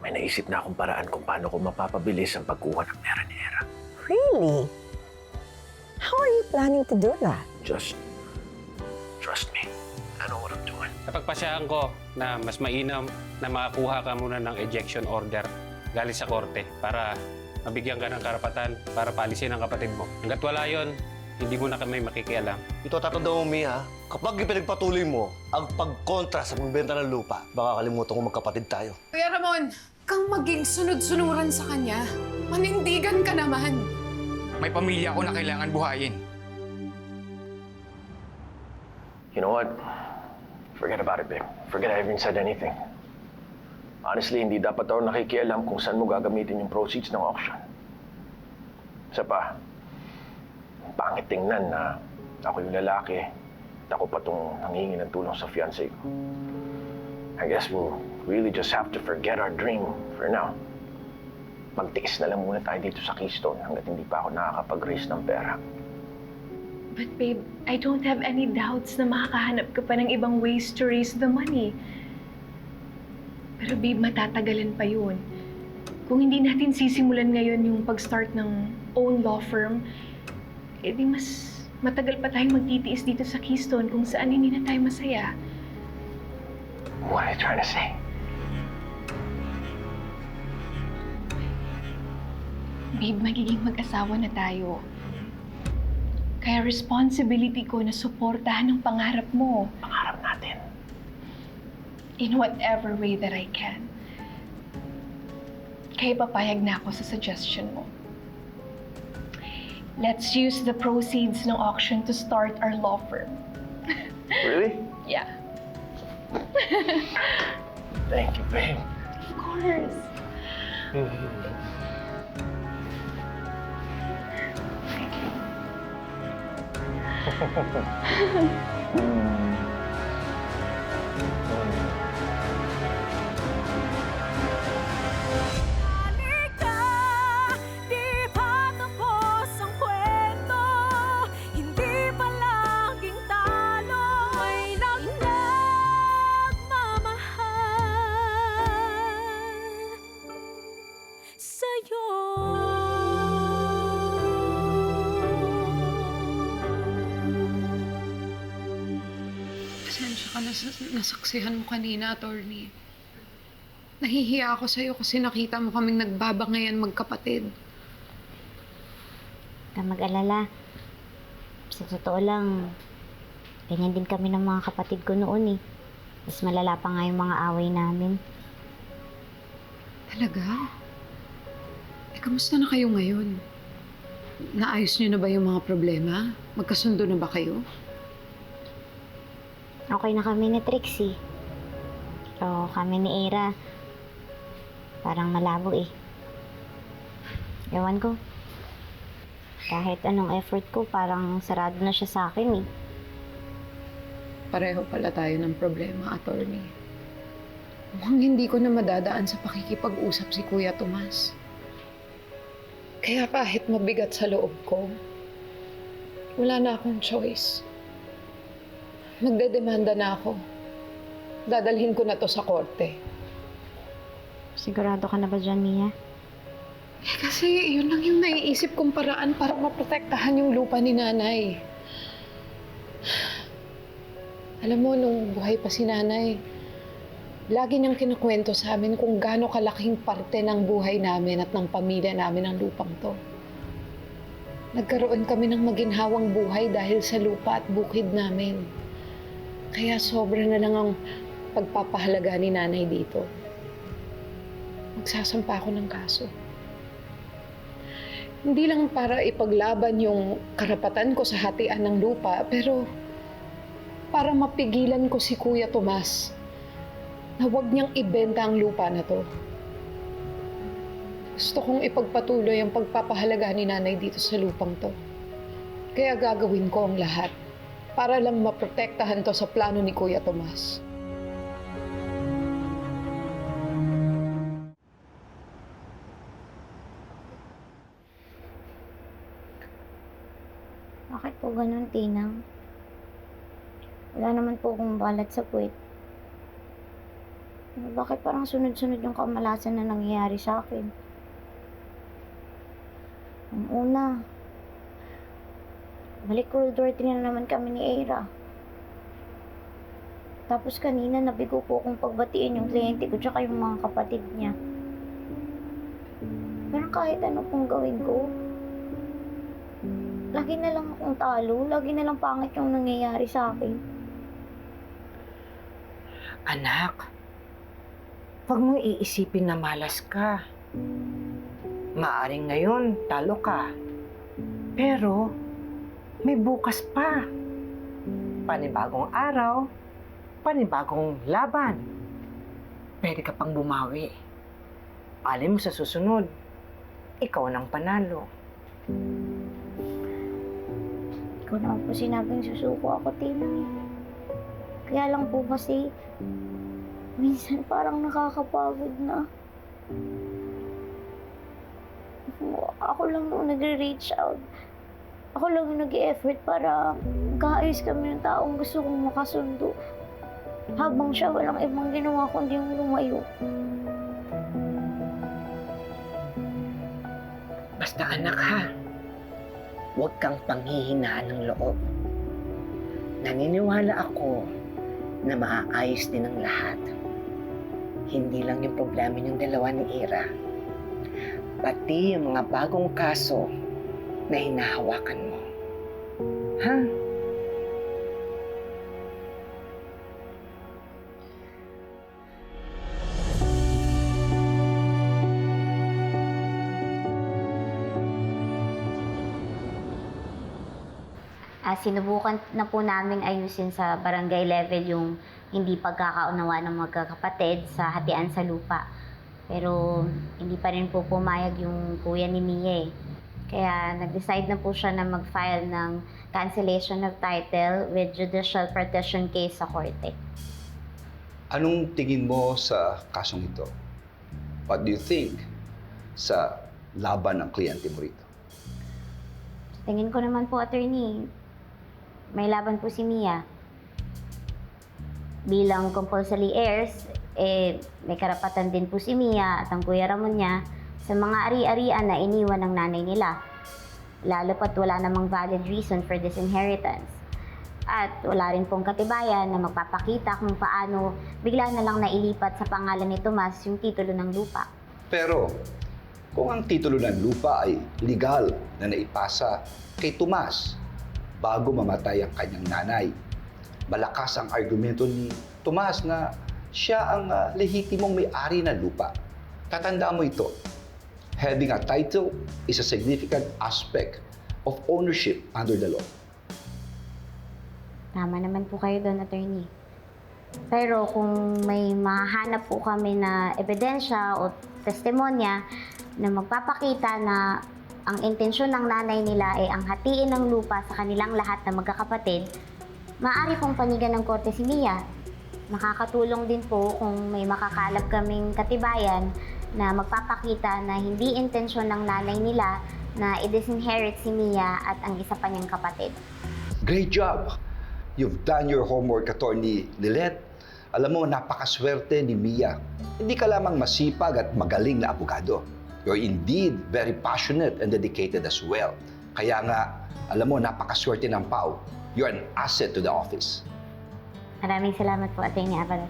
May naisip na akong paraan kung paano ko mapapabilis ang pagkuha ng pera ni Era. Really? How are you planning to do that? Just trust me. I know what I'm doing. Napagpasyahan ko na mas mainam na makakuha ka muna ng ejection order galing sa korte para mabigyan ka ng karapatan para paalisin ang kapatid mo. Hanggat wala yon, hindi mo na kami makikialam. Ito tatandaan mo, Mia, kapag ipinagpatuloy mo ang pagkontra sa pagbenta ng lupa, baka kalimutan ko magkapatid tayo. Kuya Ramon, kang maging sunod-sunuran sa kanya. Manindigan ka naman. May pamilya ako na kailangan buhayin. You know what? Forget about it, babe. Forget I even said anything. Honestly, hindi dapat ako nakikialam kung saan mo gagamitin yung proceeds ng auction. Isa pa, pangit tingnan na ako yung lalaki at ako pa itong nangingi ng tulong sa fiancé ko. I guess we'll really just have to forget our dream for now. Magtiis na lang muna tayo dito sa Keystone hanggat hindi pa ako nakakapag-raise ng pera. But babe, I don't have any doubts na makakahanap ka pa ng ibang ways to raise the money. Pero babe, matatagalan pa yun. Kung hindi natin sisimulan ngayon yung pag-start ng own law firm, edi mas matagal pa tayong magtitiis dito sa Keystone kung saan hindi na tayo masaya. What are you trying to say? Babe, magiging mag-asawa na tayo. Kaya responsibility ko na suportahan ang pangarap mo. Pangarap natin. In whatever way that I can. Kaya papayag na ako sa suggestion mo. Let's use the proceeds ng auction to start our law firm. Really? Yeah. Thank you, babe. Of course. Halika, di pa tapos ang kwento. Hindi pa laging talo. May nagmamahal sa'yo. Pasensya ka na sa nasaksihan mo kanina, attorney. Nahihiya ako sa'yo kasi nakita mo kaming nagbabangayan magkapatid. Huwag kang mag-alala. Sa totoo lang, ganyan din kami ng mga kapatid ko noon eh. Mas malala pa nga yung mga away namin. Talaga? Kamusta na kayo ngayon? Naayos niyo na ba yung mga problema? Magkasundo na ba kayo? Okay na kami ni Trixie. Pero kami ni Era, parang malabo eh. Ewan ko. Kahit anong effort ko, parang sarado na siya sa akin eh. Pareho pala tayo ng problema, attorney. Mukhang hindi ko na madadaan sa pakikipag-usap si Kuya Tomas. Kaya kahit mabigat sa loob ko, wala na akong choice. Magdedemanda na ako. Dadalhin ko na to sa korte. Sigurado ka na ba dyan, Mia? Kasi yun lang yung naiisip kong paraan para maprotektahan yung lupa ni nanay. Alam mo, nung buhay pa si nanay, lagi niyang kinukwento sa amin kung gaano kalaking parte ng buhay namin at ng pamilya namin ang lupang to. Nagkaroon kami ng maginhawang buhay dahil sa lupa at bukid namin. Kaya sobra na lang ang pagpapahalaga ni nanay dito. Magsasampa ako ng kaso. Hindi lang para ipaglaban yung karapatan ko sa hatian ng lupa, pero para mapigilan ko si Kuya Tomas na huwag niyang ibenta ang lupa na to. Gusto kong ipagpatuloy ang pagpapahalaga ni nanay dito sa lupang to. Kaya gagawin ko ang lahat para lang maprotektahan to sa plano ni Kuya Tomas. Bakit po ganun, Tinang? Wala naman po akong balat sa puwet. Bakit parang sunod-sunod yung kamalasan na nangyayari sa akin? Ang una, balik World War III na naman kami ni Eira. Tapos kanina nabigo ko kung pagbatiin yung kliyente ko tsaka yung mga kapatid niya. Pero kahit ano pong gawin ko, lagi na lang akong talo, lagi na lang pangit yung nangyayari sa akin. Anak, huwag mong iisipin na malas ka. Maaring ngayon, talo ka. Pero, may bukas pa. Panibagong araw, panibagong laban. Pwede ka pang bumawi. Alin mo sa susunod, ikaw nang panalo. Ikaw naman po sinabing susuko ako, Tina. Kaya lang po kasi, minsan parang nakakapagod na. Ako lang yung nagre-reach out. Ako lang yung nag-e-effort para kaayos kami ng taong gusto kong makasundo. Habang siya walang ibang ginawa kundi yung lumayo. Basta anak ha, huwag kang panghihinaan ng loob. Naniniwala ako na maaayos din ang lahat. Hindi lang yung problema niyong dalawa ni Ira. Pati yung mga bagong kaso na hinahawakan mo. Ha? Sinubukan na po namin ayusin sa barangay level yung hindi pagkakaunawa ng magkakapatid sa hatian sa lupa. Pero hindi pa rin po pumayag yung kuya ni Mia eh. Kaya nag-decide na po siya na mag-file ng cancellation of title with judicial partition case sa korte. Anong tingin mo sa kasong ito? What do you think sa laban ng kliyente mo rito? Tingin ko naman po, attorney, may laban po si Mia. Bilang compulsory heirs, may karapatan din po si Mia at ang Kuya Ramon niya sa mga ari-arian na iniwan ng nanay nila. Lalo pat wala namang valid reason for this inheritance. At wala rin pong katibayan na magpapakita kung paano bigla na lang nailipat sa pangalan ni Tomas yung titulo ng lupa. Pero kung ang titulo ng lupa ay legal na naipasa kay Tomas bago mamatay ang kanyang nanay, malakas ang argumento ni Tomas na siya ang lehitimong may-ari ng lupa. Tatandaan mo ito, having a title is a significant aspect of ownership under the law. Tama naman po kayo doon, attorney. Pero kung may mahanap po kami na ebidensya o testimonya na magpapakita na ang intensyon ng nanay nila ay ang hatiin ng lupa sa kanilang lahat na magkakapatid, maaari pong panigan ng korte si Mia. Makakatulong din po kung may makakalap kaming katibayan na magpapakita na hindi intensyon ng nanay nila na i-disinherit si Mia at ang isa pa niyang kapatid. Great job! You've done your homework, Attorney Lilet. Alam mo, napakaswerte ni Mia. Hindi ka lamang masipag at magaling na abogado. You're indeed very passionate and dedicated as well. Kaya nga, alam mo, napakaswerte ng Pao. You're an asset to the office. Maraming salamat po, Atty. Avalos.